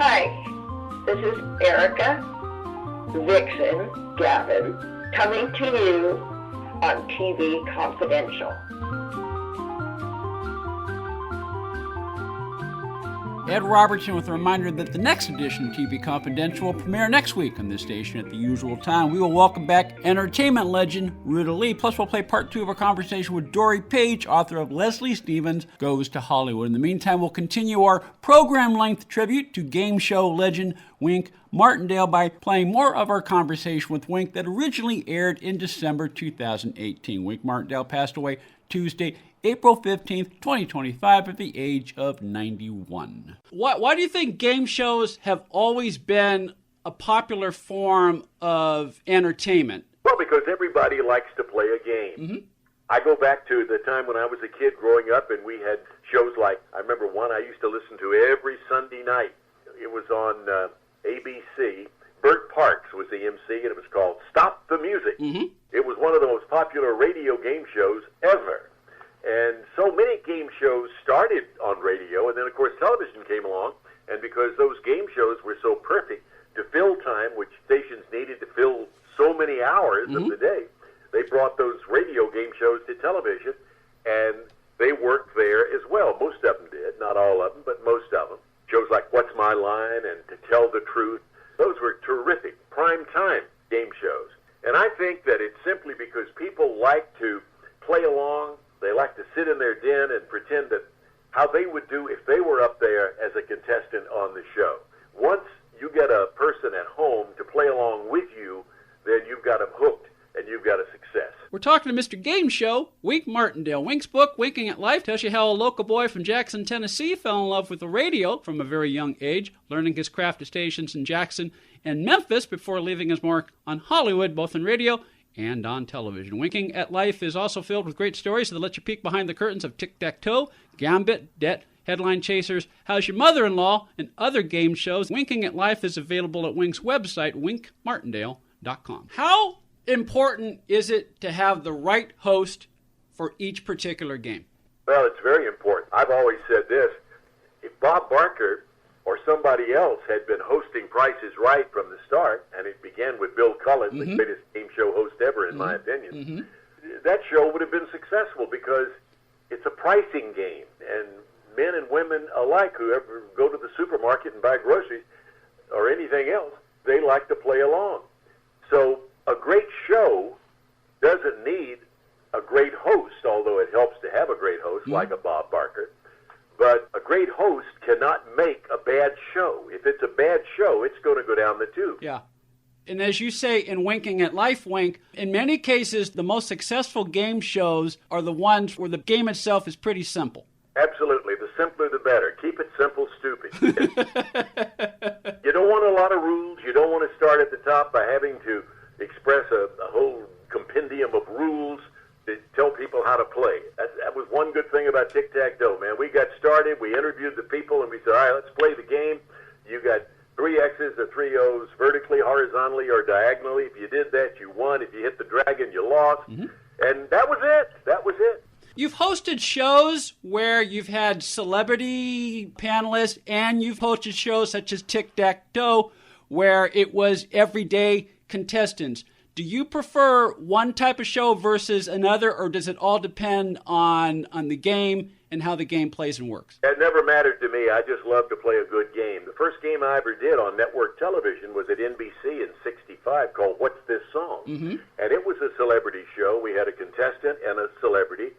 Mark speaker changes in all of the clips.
Speaker 1: Hi, this is Erica, Vixen, Gavin, coming to you on TV Confidential.
Speaker 2: Ed Robertson with a reminder that the next edition of TV Confidential will premiere next week on this station at the usual time. We will welcome back entertainment legend Ruta Lee, plus we'll play part 2 of our conversation with Dory Page, author of Leslie Stevens Goes to Hollywood. In the meantime, we'll continue our program-length tribute to game show legend Wink Martindale by playing more of our conversation with Wink that originally aired in December 2018. Wink Martindale passed away Tuesday, April 15th, 2025, at the age of 91. Why do you think game shows have always been a popular form of entertainment?
Speaker 3: Well, because everybody likes to play a game.
Speaker 2: Mm-hmm.
Speaker 3: I go back to the time when I was a kid growing up, and we had shows like, I remember one I used to listen to every Sunday night. It was on ABC. Bert Parks was the MC, and it was called Stop the Music.
Speaker 2: Mm-hmm.
Speaker 3: It was one of the most popular radio game shows ever. And so many game shows started on radio, and then, of course, television came along, and because those game shows were so perfect to fill time, which stations needed to fill so many hours
Speaker 2: Mm-hmm.
Speaker 3: of the day, they brought those radio game shows to television, and they worked there as well. Most of them did, not all of them, but most of them. Shows like What's My Line and To Tell the Truth, those were terrific prime time game shows. And I think that it's simply because people like to play along. They like to sit in their den and pretend that how they would do if they were up there as a contestant on the show. Once you get a person at home to play along with you, then you've got them hooked and you've got a success.
Speaker 2: We're talking to Mr. Game Show, Wink Martindale. Wink's book, Winking at Life, tells you how a local boy from Jackson, Tennessee fell in love with the radio from a very young age, learning his craft at stations in Jackson and Memphis before leaving his mark on Hollywood, both in radio and on television. Winking at Life is also filled with great stories that let you peek behind the curtains of Tic-Tac-Toe, Gambit, Debt, Headline Chasers, How's Your Mother-in-Law, and other game shows. Winking at Life is available at Wink's website, winkmartindale.com. How important is it to have the right host for each particular game?
Speaker 3: Well, it's very important. I've always said this. If Bob Barker or somebody else had been hosting Price is Right from the start, and it began with Bill Cullen,
Speaker 2: Mm-hmm.
Speaker 3: the greatest game show host ever, in my opinion,
Speaker 2: Mm-hmm.
Speaker 3: that show would have been successful because it's a pricing game, and men and women alike who ever go to the supermarket and buy groceries or anything else, they like to play along. So a great show doesn't need a great host, although it helps to have a great host like a Bob Barker. But a great host cannot make a bad show. If it's a bad show, it's going to go down the tube.
Speaker 2: Yeah. And as you say in Winking at Life, Wink, in many cases, the most successful game shows are the ones where the game itself is pretty simple.
Speaker 3: Absolutely. The simpler, the better. Keep it simple, stupid. You don't want a lot of rules. You don't want to start at the top by having to express a whole compendium of rules to tell people how to play. That was one good thing about Tic-Tac-Toe, man. We got started, we interviewed the people, and we said, all right, let's play the game. You got 3 X's or 3 O's, vertically, horizontally, or diagonally. If you did that, you won. If you hit the dragon, you lost. Mm-hmm. And that was it. That was it.
Speaker 2: You've hosted shows where you've had celebrity panelists, and you've hosted shows such as Tic-Tac-Toe where it was everyday contestants. Do you prefer one type of show versus another, or does it all depend on the game and how the game plays and works?
Speaker 3: That never mattered to me. I just love to play a good game. The first game I ever did on network television was at NBC in '65 called What's This Song?
Speaker 2: Mm-hmm.
Speaker 3: And it was a celebrity show. We had a contestant and a celebrity,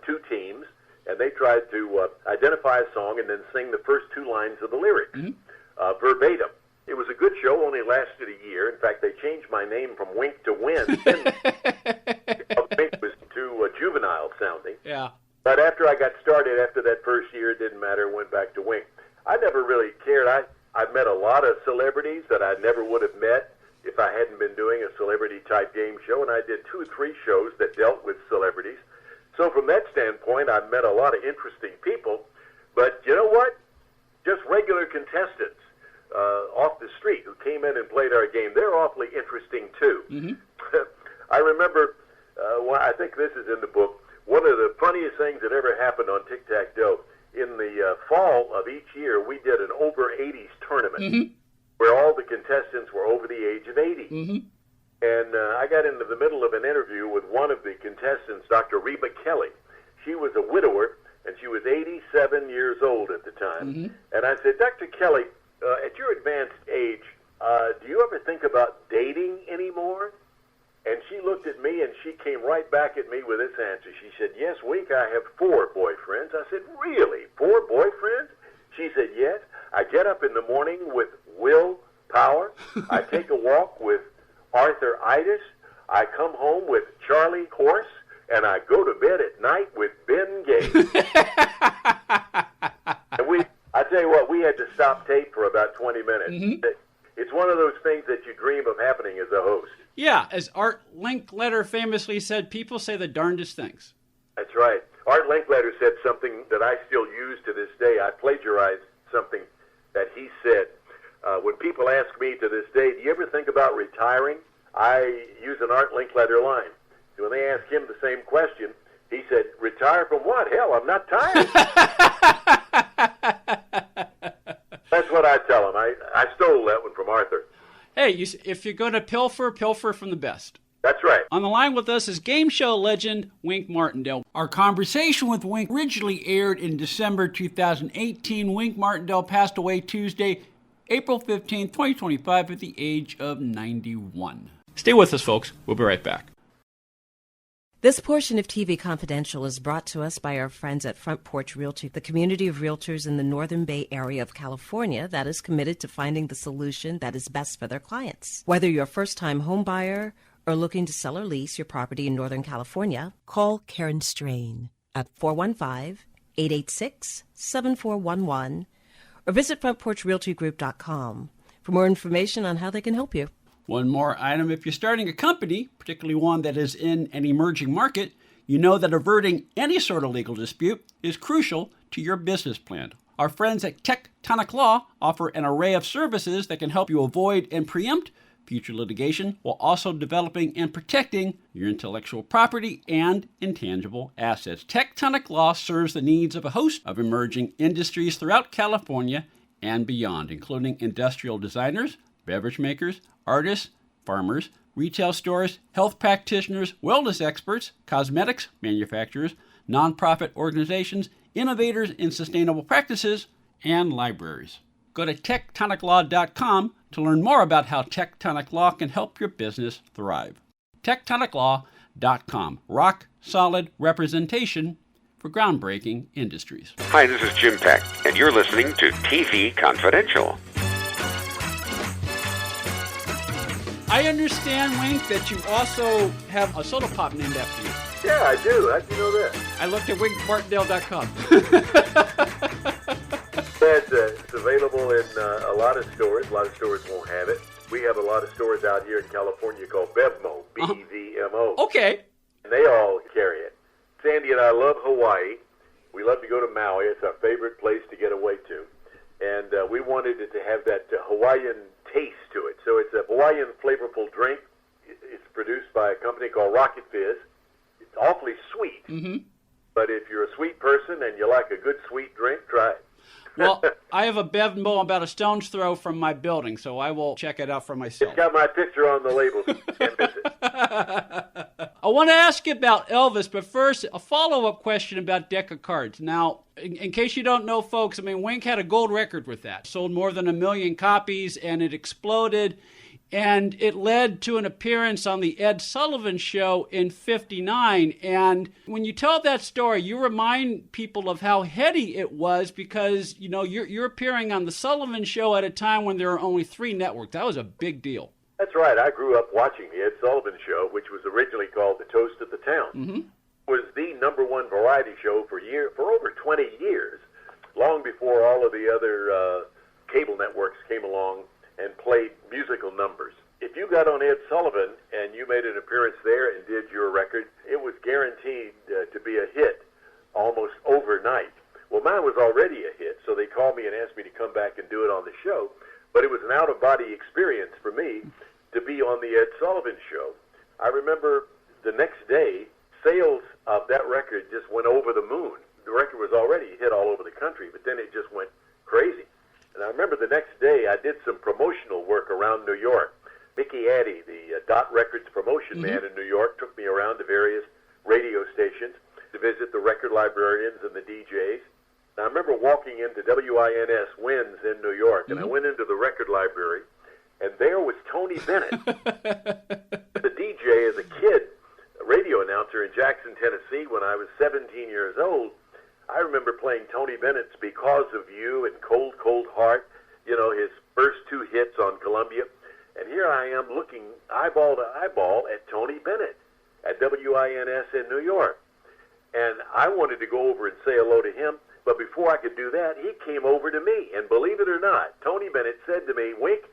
Speaker 3: 2 teams, and they tried to identify a song and then sing the first 2 lines of the lyrics verbatim. It was a good show, only lasted a year. In fact, they changed my name from Wink to Win. Wink was too juvenile sounding.
Speaker 2: Yeah.
Speaker 3: But after I got started, after that first year, it didn't matter, went back to Wink. I never really cared. I've met a lot of celebrities that I never would have met if I hadn't been doing a celebrity-type game show, and I did 2 or 3 shows that dealt with celebrities. So from that standpoint, I've met a lot of interesting people. But you know what? Just regular contestants off the street who came in and played our game, they're awfully interesting too.
Speaker 2: Mm-hmm.
Speaker 3: I remember, I think this is in the book, one of the funniest things that ever happened on Tic-Tac-Toe in the fall of each year, we did an over 80s tournament where all the contestants were over the age of 80. And I got into the middle of an interview with one of the contestants, Dr. Reba Kelly. She was a widower, and she was 87 years old at the time. And I said, Dr. Kelly, at your advanced age, do you ever think about dating anymore? And she looked at me, and she came right back at me with this answer. She said, yes, Wink, I have 4 boyfriends. I said, really? 4 boyfriends? She said, yes. I get up in the morning with Will Power. I take a walk with Arthur-itis. I come home with Charlie Horse, and I go to bed at night with Ben Gates. And I tell you what, we had to stop tape for about 20 minutes. It's one of those things that you dream of happening as a host.
Speaker 2: Yeah, as Art Linkletter famously said, people say the darndest things.
Speaker 3: That's right. Art Linkletter said something that I still use to this day. I plagiarized something that he said. When people ask me to this day, do you ever think about retiring? I use an Art Linkletter line. So when they ask him the same question, he said, retire from what? Hell, I'm not tired. That's what I tell him. I stole that one from Arthur.
Speaker 2: Hey, if you're going to pilfer from the best.
Speaker 3: That's right.
Speaker 2: On the line with us is game show legend Wink Martindale. Our conversation with Wink originally aired in December 2018. Wink Martindale passed away Tuesday, April 15, 2025, at the age of 91. Stay with us, folks. We'll be right back.
Speaker 4: This portion of TV Confidential is brought to us by our friends at Front Porch Realty, the community of realtors in the Northern Bay area of California that is committed to finding the solution that is best for their clients. Whether you're a first-time home buyer or looking to sell or lease your property in Northern California, call Karen Strain at 415-886-7411 or visit frontporchrealtygroup.com for more information on how they can help you.
Speaker 2: One more item. If you're starting a company, particularly one that is in an emerging market, you know that averting any sort of legal dispute is crucial to your business plan. Our friends at Tectonic Law offer an array of services that can help you avoid and preempt future litigation while also developing and protecting your intellectual property and intangible assets. Tectonic Law serves the needs of a host of emerging industries throughout California and beyond, including industrial designers, beverage makers, artists, farmers, retail stores, health practitioners, wellness experts, cosmetics manufacturers, nonprofit organizations, innovators in sustainable practices, and libraries. Go to tectoniclaw.com to learn more about how Tectonic Law can help your business thrive. tectoniclaw.com. Rock solid representation for groundbreaking industries.
Speaker 5: Hi, this is Jim Peck, and you're listening to TV Confidential.
Speaker 2: I understand, Wink, that you also have a soda pop named after you.
Speaker 3: Yeah, I do. How'd you know that?
Speaker 2: I looked at winkmartindale.com.
Speaker 3: It's available in a lot of stores. A lot of stores won't have it. We have a lot of stores out here in California called Bevmo, B-E-V-M-O.
Speaker 2: Okay.
Speaker 3: And they all carry it. Sandy and I love Hawaii. We love to go to Maui. It's our favorite place to get away to. And we wanted it to have that Hawaiian taste to it. So it's a Hawaiian flavorful drink. It's produced by a company called Rocket Fizz. It's awfully sweet. But if you're a sweet person and you like a good sweet drink, try it.
Speaker 2: Well, I have a Bevmo about a stone's throw from my building, so I will check it out for myself.
Speaker 3: It's got my picture on the label, so you can't miss it.
Speaker 2: I want to ask you about Elvis, but first, a follow-up question about deck of cards. Now, in case you don't know, folks, I mean, Wink had a gold record with that. Sold more than 1 million copies, and it exploded. And it led to an appearance on the Ed Sullivan Show in '59. And when you tell that story, you remind people of how heady it was because, you know, you're appearing on the Sullivan Show at a time when there are only 3 networks. That was a big deal.
Speaker 3: That's right. I grew up watching the Ed Sullivan Show, which was originally called The Toast of the Town. It was the #1 variety show for over 20 years, long before all of the other cable networks came along and played musical numbers. If you got on Ed Sullivan and you made an appearance there and did your record, it was guaranteed to be a hit almost overnight. Well, mine was already a hit, so they called me and asked me to come back and do it on the show. But it was an out-of-body experience for me to be on the Ed Sullivan Show. I remember the next day, sales of that record just went over the moon. the record was already hit all over the country, but then it just went crazy. And I remember the next day I did some promotional work around New York. Mickey Addy, the Dot Records promotion man in New York, took me around to various radio stations to visit the record librarians and the DJs. And I remember walking into WINS Winds in New York, and I went into the record library, and there was Tony Bennett, the DJ as a kid, a radio announcer in Jackson, Tennessee, when I was 17 years old. I remember playing Tony Bennett's Because of You and Cold, Cold Heart, you know, his first two hits on Columbia. And here I am looking eyeball to eyeball at Tony Bennett at WINS in New York. And I wanted to go over and say hello to him, but before I could do that, he came over to me. And believe it or not, Tony Bennett said to me, "Wink,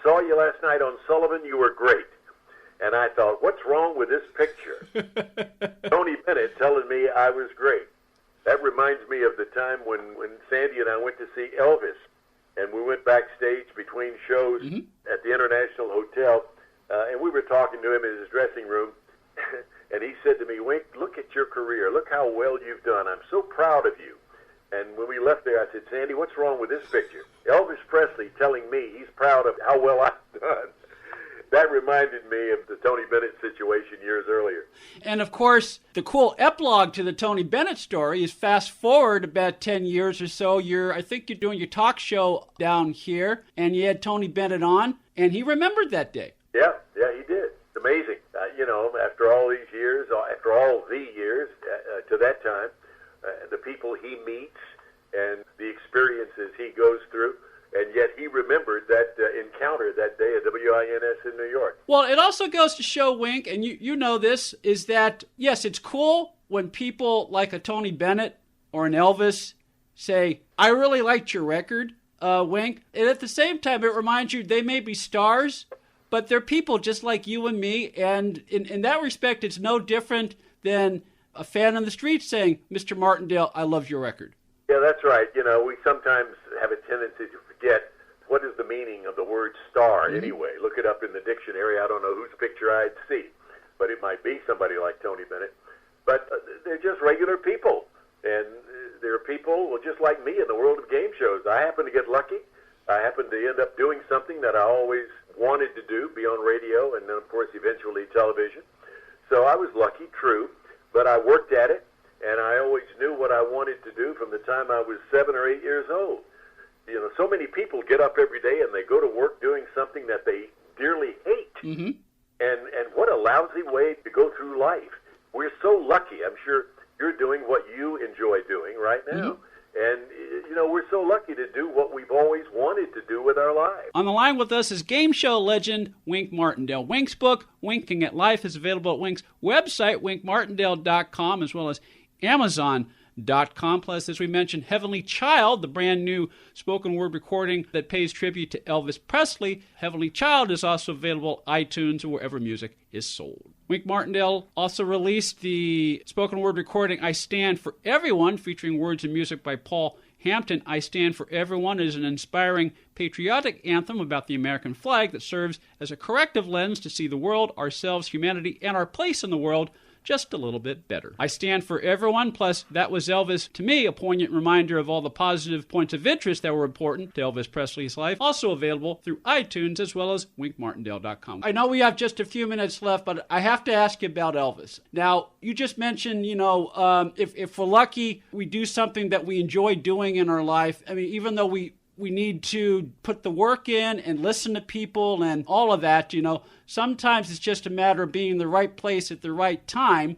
Speaker 3: saw you last night on Sullivan, you were great." And I thought, what's wrong with this picture? Tony Bennett telling me I was great. That reminds me of the time when Sandy and I went to see Elvis, and we went backstage between shows at the International Hotel, and we were talking to him in his dressing room, and he said to me, "Wink, look at your career. Look how well you've done. I'm so proud of you." And when we left there, I said, "Sandy, what's wrong with this picture?" Elvis Presley telling me he's proud of how well I've done. That reminded me of the Tony Bennett situation years earlier.
Speaker 2: And, of course, the cool epilogue to the Tony Bennett story is fast forward about 10 years or so. I think you're doing your talk show down here, and you had Tony Bennett on, and he remembered that day.
Speaker 3: Yeah, he did. It's amazing. You know, after all these years, to that time, the people he meets and the experiences he goes through, and yet he remembered that encounter that day at WINS in New York.
Speaker 2: Well, it also goes to show, Wink, and you know this, is that, yes, it's cool when people like a Tony Bennett or an Elvis say, "I really liked your record, Wink." And at the same time, it reminds you they may be stars, but they're people just like you and me. And in that respect, it's no different than a fan on the street saying, "Mr. Martindale, I love your record."
Speaker 3: Yeah, that's right. You know, we sometimes have a tendency to forget what is the meaning of the word star anyway. Look it up in the dictionary. I don't know whose picture I'd see, but it might be somebody like Tony Bennett. But they're just regular people, and they're people just like me in the world of game shows. I happen to get lucky. I happen to end up doing something that I always wanted to do, be on radio, and then, of course, eventually television. So I was lucky, true, but I worked at it. And I always knew what I wanted to do from the time I was 7 or 8 years old. You know, so many people get up every day and they go to work doing something that they dearly hate. And what a lousy way to go through life. We're so lucky. I'm sure you're doing what you enjoy doing right now. And, you know, we're so lucky to do what we've always wanted to do with our lives.
Speaker 2: On the line with us is game show legend Wink Martindale. Wink's book, Winking at Life, is available at Wink's website, winkmartindale.com, as well as Amazon.com. Plus, as we mentioned, Heavenly Child, the brand new spoken word recording that pays tribute to Elvis Presley. Heavenly Child is also available at iTunes or wherever music is sold. Wink Martindale also released the spoken word recording I Stand for Everyone, featuring words and music by Paul Hampton. I Stand for Everyone is an inspiring patriotic anthem about the American flag that serves as a corrective lens to see the world, ourselves, humanity, and our place in the world just a little bit better. I Stand for Everyone, plus That Was Elvis, to me, a poignant reminder of all the positive points of interest that were important to Elvis Presley's life, also available through iTunes as well as winkmartindale.com. I know we have just a few minutes left, but I have to ask you about Elvis. Now, you just mentioned, you know, if we're lucky, we do something that we enjoy doing in our life. I mean, even though we need to put the work in and listen to people and all of that, you know. Sometimes it's just a matter of being in the right place at the right time.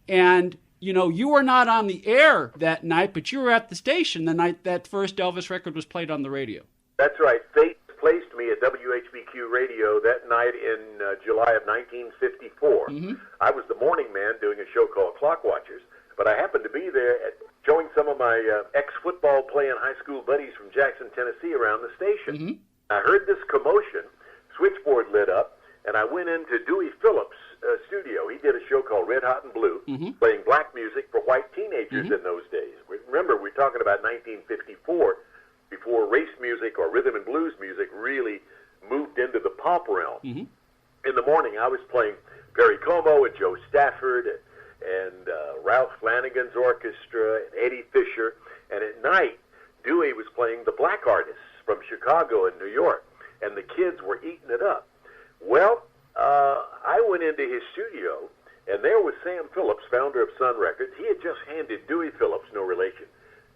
Speaker 2: And, you know, you were not on the air that night, but you were at the station the night that first Elvis record was played on the radio.
Speaker 3: That's right. Fate placed me at WHBQ Radio that night in July of 1954. I was the morning man doing a show called Clock Watchers, but I happened to be there showing some of my ex-football playing high school buddies from Jackson, Tennessee around the station. I heard this commotion, switchboard lit up, and I went into Dewey Phillips' studio. He did a show called Red Hot and Blue, playing black music for white teenagers in those days. Remember, we're talking about 1954, before race music or rhythm and blues music really moved into the pop realm. In the morning, I was playing Perry Como and Joe Stafford and Ralph Flanagan's orchestra, and Eddie Fisher. And at night, Dewey was playing the black artists from Chicago and New York, and the kids were eating it up. Well, I went into his studio, and there was Sam Phillips, founder of Sun Records. He had just handed Dewey Phillips, no relation,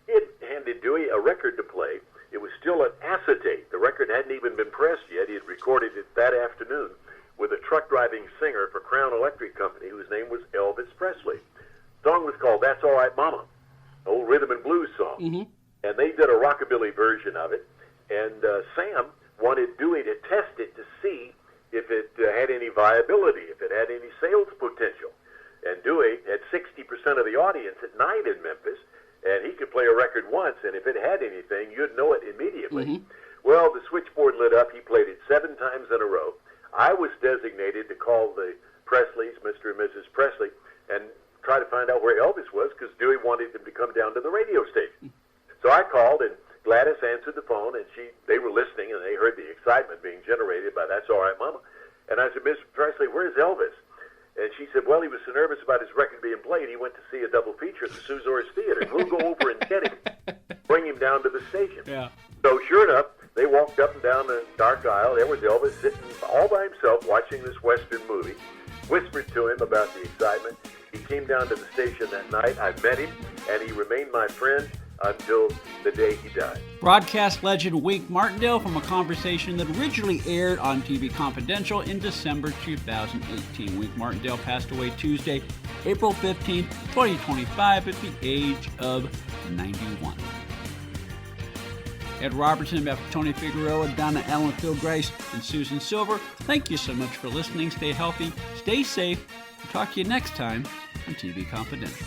Speaker 3: he had handed Dewey a record to play. It was still an acetate. The record hadn't even been pressed yet. He had recorded it that afternoon with a truck-driving singer for Crown Electric Company whose name was Elvis Presley. The song was called That's All Right Mama, an old rhythm and blues song. Mm-hmm. And they did a rockabilly version of it. And Sam wanted Dewey to test it to see if it had any viability, if it had any sales potential. And Dewey had 60% of the audience at night in Memphis, and he could play a record once, and if it had anything, you'd know it immediately. Mm-hmm. Well, the switchboard lit up. He played it 7 times in a row. I was designated to call the Presleys, Mr. and Mrs. Presley, and try to find out where Elvis was, because Dewey wanted him to come down to the radio station. So I called, and Gladys answered the phone, and they were listening, and they heard the excitement being generated by That's All Right Mama. And I said, Miss Presley, where's Elvis? And she said, well, he was so nervous about his record being played, he went to see a double feature at the Suzores Theater. We'll go over and get him, bring him down to the station. Yeah. So sure enough, they walked up and down the dark aisle. There was Elvis sitting all by himself watching this Western movie, whispered to him about the excitement. He came down to the station that night. I met him, and he remained my friend until the day he died.
Speaker 2: Broadcast legend Wink Martindale from a conversation that originally aired on TV Confidential in December 2018. Wink Martindale passed away Tuesday, April 15, 2025 at the age of 91. Ed Robertson, Beth Tony Figueroa, Donna Ellen, Phil Grice, and Susan Silver, thank you so much for listening. Stay healthy, stay safe. We'll talk to you next time on TV Confidential.